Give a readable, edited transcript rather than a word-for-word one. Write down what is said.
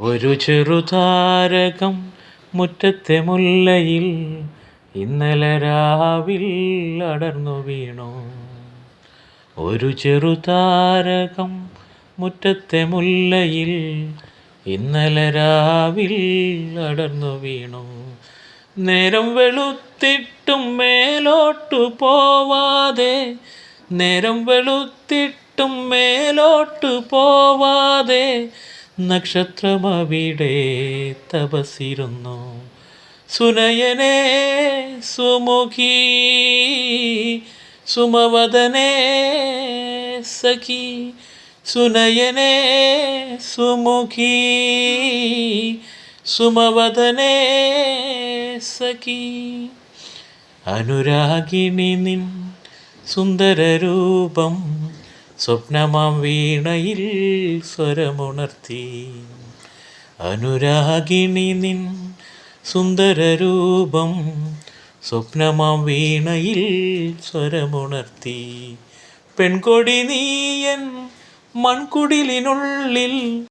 ഒരു ചെറുതാരകം മുറ്റത്തെ മുല്ലയിൽ ഇന്നലെ രാവിൽ അടർന്നു വീണു. ഒരു ചെറുതാരകം മുറ്റത്തെ മുല്ലയിൽ ഇന്നലെ രാവിൽ അടർന്നു വീണു. നേരം വെളുത്തിട്ടും മേലോട്ടു പോവാതെ, നേരം വെളുത്തിട്ടും മേലോട്ടു പോവാതെ നക്ഷത്രമവിടെ തപസിരുന്നു. സുനയനേ സുമുഖി സുമവദനേ സഖി, സുനയനേ സുമുഖി സുമവദനേ സഖി. അനുരാഗിണി നിൻ സുന്ദരരൂപം സ്വപ്നമാം വീണയിൽ സ്വരമുണർത്തി. അനുരാഗിണി നിൻ സുന്ദരരൂപം സ്വപ്നമാം വീണയിൽ സ്വരമുണർത്തി. പെൺകൊടി നീയൻ മൺകുടിലിനുള്ളിൽ